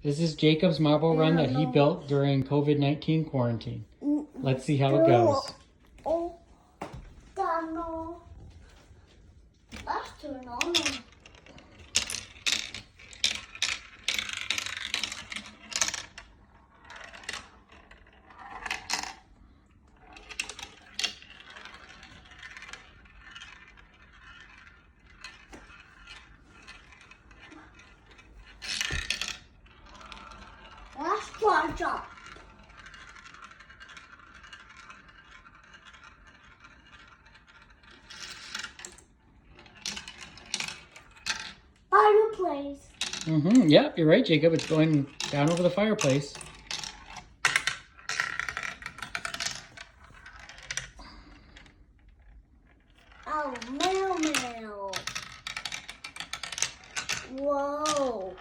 This is Jacob's marble run that he built during COVID-19 quarantine. Let's see how it goes. Let's turn on. Let's charge up. Fireplace. Yep, you're right, Jacob. It's going down over the fireplace. Oh, mail. Whoa.